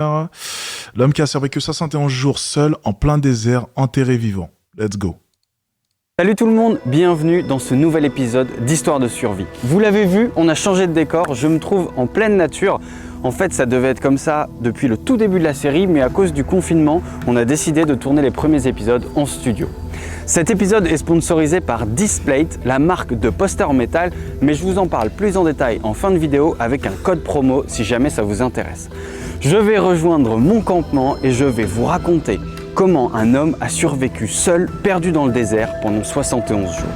L'homme qui a survécu 71 jours seul en plein désert, enterré vivant. Let's go. Salut tout le monde, bienvenue dans ce nouvel épisode d'Histoire de survie. Vous l'avez vu, on a changé de décor, je me trouve en pleine nature. En fait, ça devait être comme ça depuis le tout début de la série, mais à cause du confinement, on a décidé de tourner les premiers épisodes en studio. Cet épisode est sponsorisé par Displate, la marque de posters en métal, mais je vous en parle plus en détail en fin de vidéo avec un code promo si jamais ça vous intéresse. Je vais rejoindre mon campement et je vais vous raconter comment un homme a survécu seul, perdu dans le désert pendant 71 jours.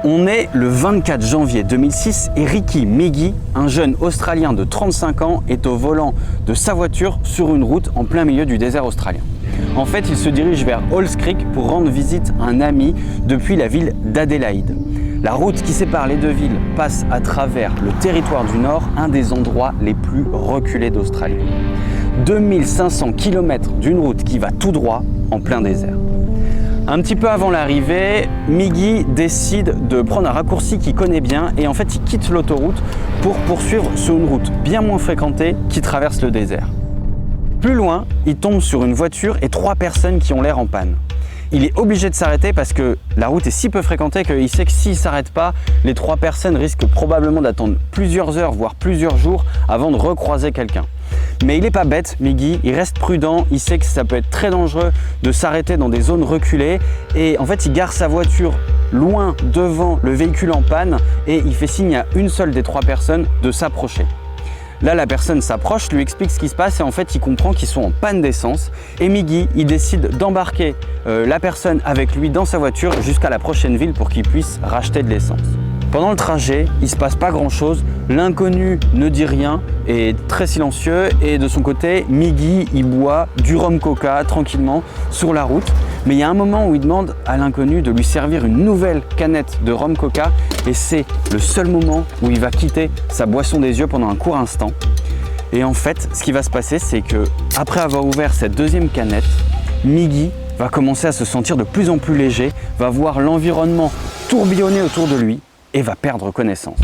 On est le 24 janvier 2006 et Ricky Meggie, un jeune Australien de 35 ans, est au volant de sa voiture sur une route en plein milieu du désert australien. En fait, il se dirige vers Halls Creek pour rendre visite à un ami depuis la ville d'Adélaïde. La route qui sépare les deux villes passe à travers le territoire du Nord, un des endroits les plus reculés d'Australie. 2500 km d'une route qui va tout droit en plein désert. Un petit peu avant l'arrivée, Meggie décide de prendre un raccourci qu'il connaît bien et en fait il quitte l'autoroute pour poursuivre sur une route bien moins fréquentée qui traverse le désert. Plus loin, il tombe sur une voiture et 3 personnes qui ont l'air en panne. Il est obligé de s'arrêter parce que la route est si peu fréquentée qu'il sait que s'il ne s'arrête pas, les 3 personnes risquent probablement d'attendre plusieurs heures, voire plusieurs jours avant de recroiser quelqu'un. Mais il n'est pas bête, Meggie, il reste prudent, il sait que ça peut être très dangereux de s'arrêter dans des zones reculées et en fait il gare sa voiture loin devant le véhicule en panne et il fait signe à une seule des 3 personnes de s'approcher. Là, la personne s'approche, lui explique ce qui se passe et en fait, il comprend qu'ils sont en panne d'essence. Et Meggie, il décide d'embarquer la personne avec lui dans sa voiture jusqu'à la prochaine ville pour qu'il puisse racheter de l'essence. Pendant le trajet, il ne se passe pas grand-chose. L'inconnu ne dit rien, est très silencieux et de son côté, Meggie, il boit du rhum coca tranquillement sur la route. Mais il y a un moment où il demande à l'inconnu de lui servir une nouvelle canette de rhum coca et c'est le seul moment où il va quitter sa boisson des yeux pendant un court instant. Et en fait, ce qui va se passer, c'est que après avoir ouvert cette deuxième canette, Meggie va commencer à se sentir de plus en plus léger, va voir l'environnement tourbillonner autour de lui et va perdre connaissance.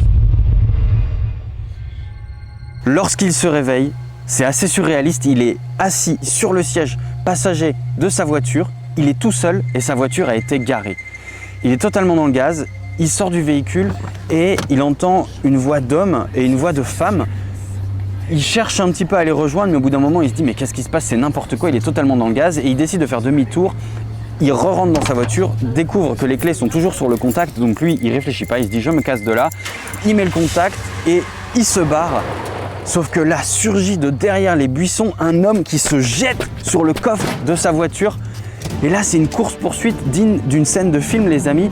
Lorsqu'il se réveille, c'est assez surréaliste, il est assis sur le siège passager de sa voiture, il est tout seul et sa voiture a été garée. Il est totalement dans le gaz, il sort du véhicule et il entend une voix d'homme et une voix de femme. Il cherche un petit peu à les rejoindre, mais au bout d'un moment il se dit mais qu'est-ce qui se passe, c'est n'importe quoi, il est totalement dans le gaz et il décide de faire demi-tour. Il re-rentre dans sa voiture, découvre que les clés sont toujours sur le contact, donc lui il réfléchit pas, il se dit je me casse de là, il met le contact et il se barre. Sauf que là surgit de derrière les buissons un homme qui se jette sur le coffre de sa voiture. Et là c'est une course-poursuite digne d'une scène de film les amis.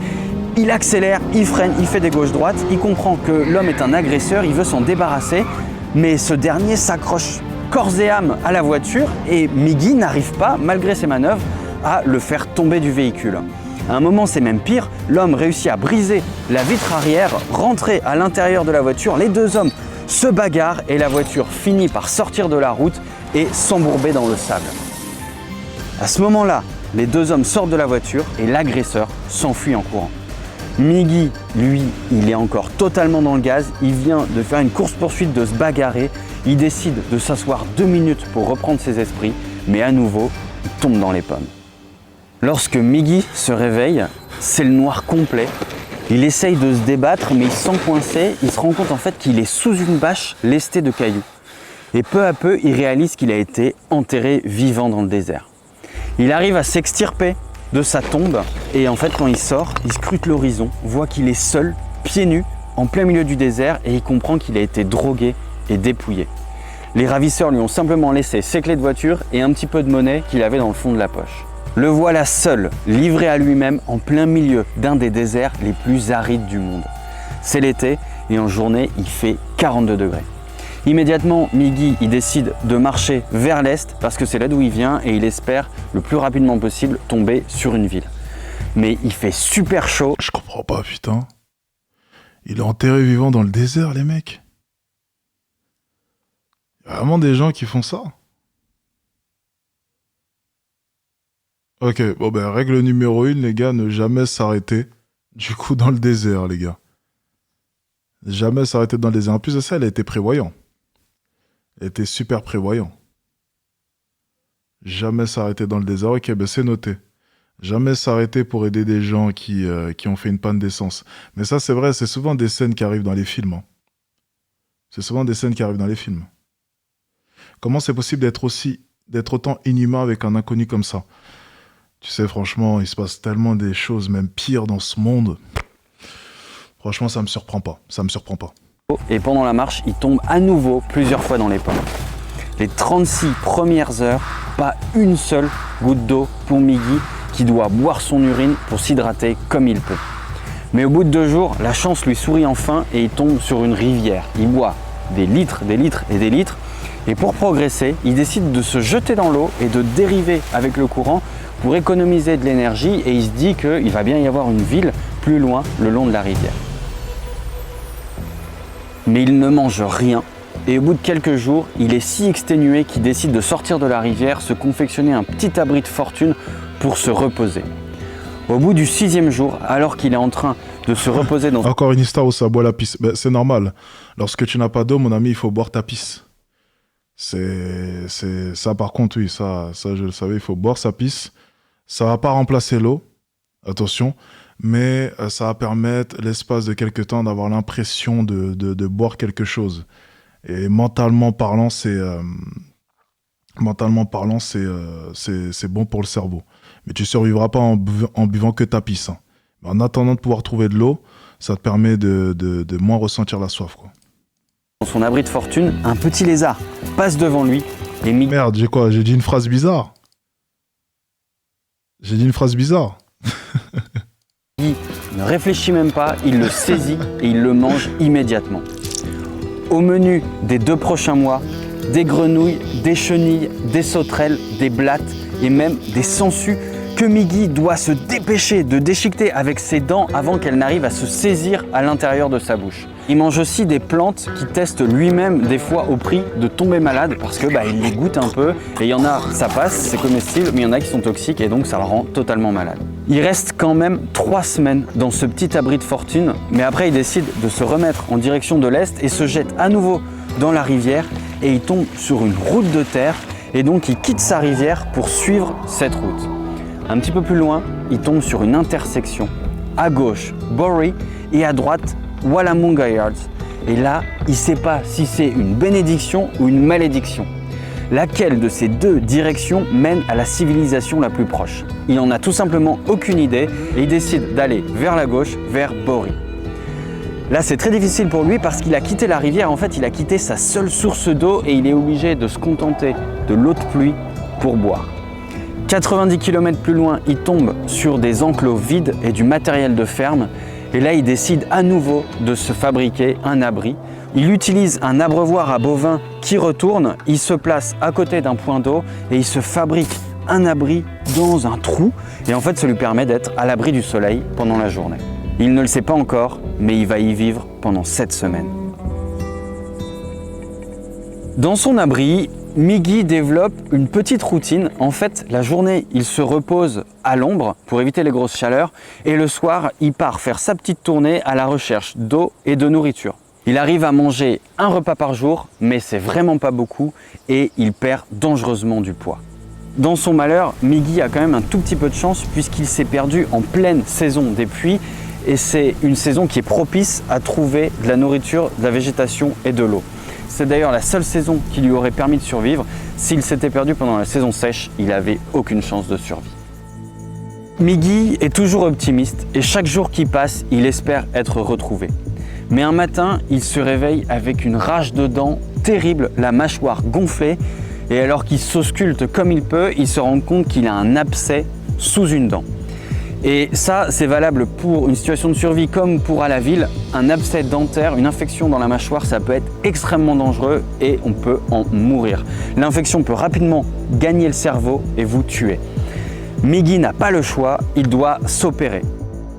Il accélère, il freine, il fait des gauches-droites, il comprend que l'homme est un agresseur, il veut s'en débarrasser, mais ce dernier s'accroche corps et âme à la voiture et Meggie n'arrive pas, malgré ses manœuvres, à le faire tomber du véhicule. À un moment, c'est même pire, l'homme réussit à briser la vitre arrière, rentrer à l'intérieur de la voiture, les 2 hommes se bagarrent et la voiture finit par sortir de la route et s'embourber dans le sable. À ce moment-là, les 2 hommes sortent de la voiture et l'agresseur s'enfuit en courant. Meggie, lui, il est encore totalement dans le gaz, il vient de faire une course-poursuite, de se bagarrer, il décide de s'asseoir 2 minutes pour reprendre ses esprits, mais à nouveau, il tombe dans les pommes. Lorsque Meggie se réveille, c'est le noir complet. Il essaye de se débattre, mais il se sent coincé. Il se rend compte en fait qu'il est sous une bâche lestée de cailloux. Et peu à peu, il réalise qu'il a été enterré vivant dans le désert. Il arrive à s'extirper de sa tombe et en fait, quand il sort, il scrute l'horizon, voit qu'il est seul, pieds nus, en plein milieu du désert et il comprend qu'il a été drogué et dépouillé. Les ravisseurs lui ont simplement laissé ses clés de voiture et un petit peu de monnaie qu'il avait dans le fond de la poche. Le voilà seul, livré à lui-même en plein milieu d'un des déserts les plus arides du monde. C'est l'été et en journée, il fait 42 degrés. Immédiatement, Meggie il décide de marcher vers l'est parce que c'est là d'où il vient et il espère le plus rapidement possible tomber sur une ville. Mais il fait super chaud. Je comprends pas, putain. Il est enterré vivant dans le désert, les mecs. Il y a vraiment des gens qui font ça. Ok, bon ben règle numéro 1, les gars, ne jamais s'arrêter du coup dans le désert, les gars. Jamais, ça aurait été dans les airs. En plus de ça, elle a été prévoyant. Elle était super prévoyant. Jamais s'arrêter dans le désert. Ok, ben c'est noté. Jamais s'arrêter pour aider des gens qui ont fait une panne d'essence. Mais ça, c'est vrai, c'est souvent des scènes qui arrivent dans les films. Hein. C'est souvent des scènes qui arrivent dans les films. Comment c'est possible d'être autant inhumain avec un inconnu comme ça? Tu sais, franchement, il se passe tellement des choses, même pires dans ce monde. Franchement, ça me surprend pas. Ça me surprend pas. Et pendant la marche, il tombe à nouveau plusieurs fois dans les pommes. Les 36 premières heures, pas une seule goutte d'eau pour Miggy qui doit boire son urine pour s'hydrater comme il peut. Mais au bout de 2 jours, la chance lui sourit enfin et il tombe sur une rivière. Il boit des litres, des litres et des litres. Et pour progresser, il décide de se jeter dans l'eau et de dériver avec le courant pour économiser de l'énergie et il se dit qu'il va bien y avoir une ville plus loin le long de la rivière. Mais il ne mange rien et au bout de quelques jours, il est si exténué qu'il décide de sortir de la rivière, se confectionner un petit abri de fortune pour se reposer. Au bout du 6e jour, alors qu'il est en train de se reposer dans... Encore une histoire où ça boit la pisse. Ben, c'est normal. Lorsque tu n'as pas d'eau, mon ami, il faut boire ta pisse. C'est ça, par contre, oui, ça je le savais, il faut boire sa pisse. Ça va pas remplacer l'eau, attention, mais ça va permettre, l'espace de quelques temps, d'avoir l'impression de boire quelque chose. Et mentalement parlant, c'est bon pour le cerveau. Mais tu survivras pas en buvant que ta pisse. Hein. Mais en attendant de pouvoir trouver de l'eau, ça te permet de moins ressentir la soif, quoi. Dans son abri de fortune, un petit lézard passe devant lui et Miggy... Merde, j'ai quoi? J'ai dit une phrase bizarre. J'ai dit une phrase bizarre. Il ne réfléchit même pas, il le saisit et il le mange immédiatement. Au menu des 2 prochains mois, des grenouilles, des chenilles, des sauterelles, des blattes et même des sangsues que Miggy doit se dépêcher de déchiqueter avec ses dents avant qu'elles n'arrivent à se saisir à l'intérieur de sa bouche. Il mange aussi des plantes qu'il teste lui-même des fois au prix de tomber malade parce que il les goûte un peu et il y en a, ça passe, c'est comestible, mais il y en a qui sont toxiques et donc ça le rend totalement malade. Il reste quand même 3 semaines dans ce petit abri de fortune, mais après il décide de se remettre en direction de l'est et se jette à nouveau dans la rivière et il tombe sur une route de terre et donc il quitte sa rivière pour suivre cette route. Un petit peu plus loin, il tombe sur une intersection. À gauche, Borry et à droite, Wallumunga Yards. Et là, il ne sait pas si c'est une bénédiction ou une malédiction. Laquelle de ces 2 directions mène à la civilisation la plus proche? Il n'en a tout simplement aucune idée et il décide d'aller vers la gauche, vers Borry. Là, c'est très difficile pour lui parce qu'il a quitté la rivière. En fait, il a quitté sa seule source d'eau et il est obligé de se contenter de l'eau de pluie pour boire. 90 km plus loin, il tombe sur des enclos vides et du matériel de ferme. Et là, il décide à nouveau de se fabriquer un abri. Il utilise un abreuvoir à bovins qui retourne. Il se place à côté d'un point d'eau et il se fabrique un abri dans un trou. Et en fait, ça lui permet d'être à l'abri du soleil pendant la journée. Il ne le sait pas encore, mais il va y vivre pendant 7 semaines. Dans son abri, Miggy développe une petite routine. En fait, la journée, il se repose à l'ombre pour éviter les grosses chaleurs et le soir, il part faire sa petite tournée à la recherche d'eau et de nourriture. Il arrive à manger un repas par jour, mais c'est vraiment pas beaucoup et il perd dangereusement du poids. Dans son malheur, Miggy a quand même un tout petit peu de chance puisqu'il s'est perdu en pleine saison des pluies et c'est une saison qui est propice à trouver de la nourriture, de la végétation et de l'eau. C'est d'ailleurs la seule saison qui lui aurait permis de survivre. S'il s'était perdu pendant la saison sèche, il n'avait aucune chance de survie. Miggy est toujours optimiste et chaque jour qui passe, il espère être retrouvé. Mais un matin, il se réveille avec une rage de dents terrible, la mâchoire gonflée, et alors qu'il s'ausculte comme il peut, il se rend compte qu'il a un abcès sous une dent. Et ça, c'est valable pour une situation de survie comme pour à la ville. Un abcès dentaire, une infection dans la mâchoire, ça peut être extrêmement dangereux et on peut en mourir. L'infection peut rapidement gagner le cerveau et vous tuer. Miggy n'a pas le choix, il doit s'opérer.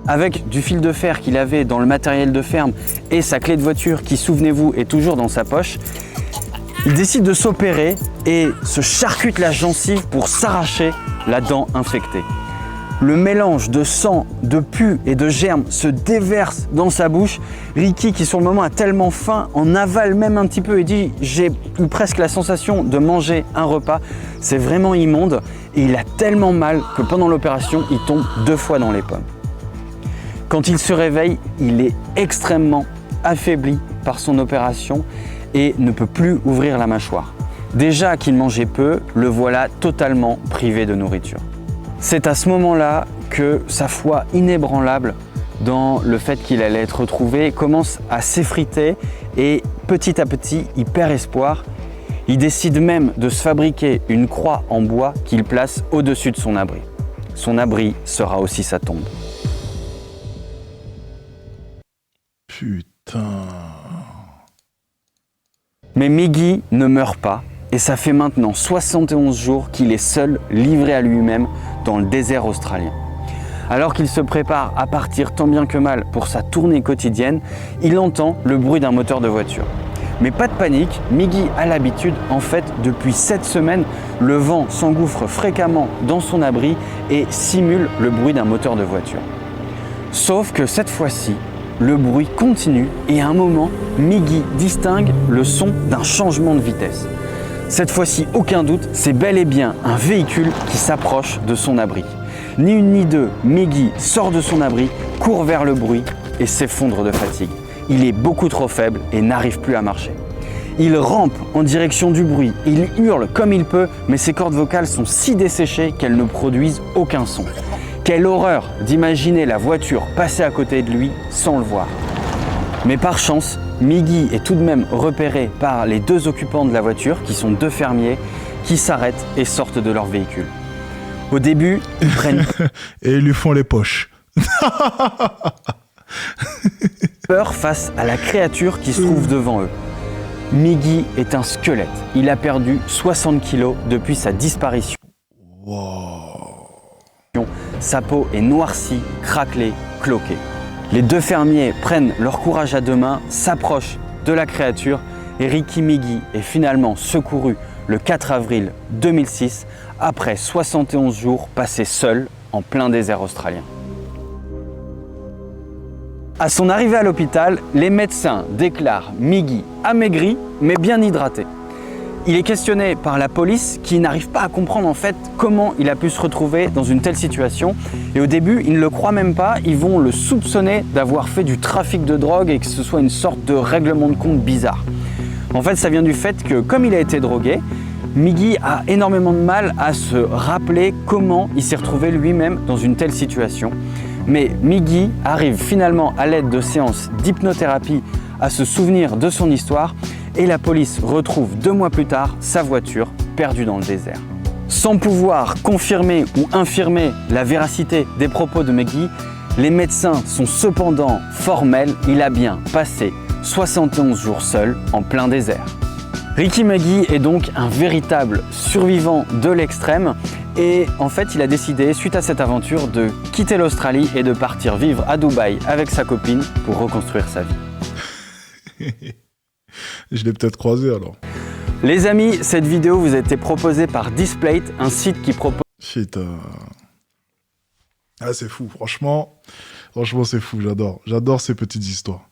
Avec du fil de fer qu'il avait dans le matériel de ferme et sa clé de voiture qui, souvenez-vous, est toujours dans sa poche, il décide de s'opérer et se charcute la gencive pour s'arracher la dent infectée. Le mélange de sang, de pus et de germes se déverse dans sa bouche. Ricky, qui sur le moment a tellement faim, en avale même un petit peu et dit « j'ai eu presque la sensation de manger un repas ». C'est vraiment immonde et il a tellement mal que pendant l'opération, il tombe 2 fois dans les pommes. Quand il se réveille, il est extrêmement affaibli par son opération et ne peut plus ouvrir la mâchoire. Déjà qu'il mangeait peu, le voilà totalement privé de nourriture. C'est à ce moment-là que sa foi inébranlable dans le fait qu'il allait être retrouvé commence à s'effriter et petit à petit, il perd espoir. Il décide même de se fabriquer une croix en bois qu'il place au-dessus de son abri. Son abri sera aussi sa tombe. Putain. Mais Miggy ne meurt pas et ça fait maintenant 71 jours qu'il est seul, livré à lui-même dans le désert australien. Alors qu'il se prépare à partir tant bien que mal pour sa tournée quotidienne, il entend le bruit d'un moteur de voiture. Mais pas de panique, Miggy a l'habitude, en fait, depuis 7 semaines, le vent s'engouffre fréquemment dans son abri et simule le bruit d'un moteur de voiture. Sauf que cette fois-ci, le bruit continue et à un moment, Miggy distingue le son d'un changement de vitesse. Cette fois-ci, aucun doute, c'est bel et bien un véhicule qui s'approche de son abri. Ni une ni deux, Miggy sort de son abri, court vers le bruit et s'effondre de fatigue. Il est beaucoup trop faible et n'arrive plus à marcher. Il rampe en direction du bruit, il hurle comme il peut, mais ses cordes vocales sont si desséchées qu'elles ne produisent aucun son. Quelle horreur d'imaginer la voiture passer à côté de lui sans le voir. Mais par chance, Miggy est tout de même repéré par les 2 occupants de la voiture, qui sont 2 fermiers, qui s'arrêtent et sortent de leur véhicule. Au début, ils prennent Et ils lui font les poches. peur face à la créature qui se trouve devant eux. Miggy est un squelette. Il a perdu 60 kilos depuis sa disparition. Wow. Sa peau est noircie, craquelée, cloquée. Les 2 fermiers prennent leur courage à 2 mains, s'approchent de la créature et Ricky Miggy est finalement secouru le 4 avril 2006 après 71 jours passés seul en plein désert australien. À son arrivée à l'hôpital, les médecins déclarent Miggy amaigri mais bien hydraté. Il est questionné par la police qui n'arrive pas à comprendre en fait comment il a pu se retrouver dans une telle situation. Et au début, ils ne le croient même pas, ils vont le soupçonner d'avoir fait du trafic de drogue et que ce soit une sorte de règlement de compte bizarre. En fait, ça vient du fait que comme il a été drogué, Miggy a énormément de mal à se rappeler comment il s'est retrouvé lui-même dans une telle situation. Mais Miggy arrive finalement à l'aide de séances d'hypnothérapie à se souvenir de son histoire et la police retrouve 2 mois plus tard sa voiture perdue dans le désert. Sans pouvoir confirmer ou infirmer la véracité des propos de Miggy, les médecins sont cependant formels, il a bien passé 71 jours seul en plein désert. Ricky Miggy est donc un véritable survivant de l'extrême et en fait il a décidé suite à cette aventure de quitter l'Australie et de partir vivre à Dubaï avec sa copine pour reconstruire sa vie. Je l'ai peut-être croisé alors. Les amis, cette vidéo vous a été proposée par Displate, un site qui propose... Putain. Ah, c'est fou, franchement c'est fou, j'adore ces petites histoires.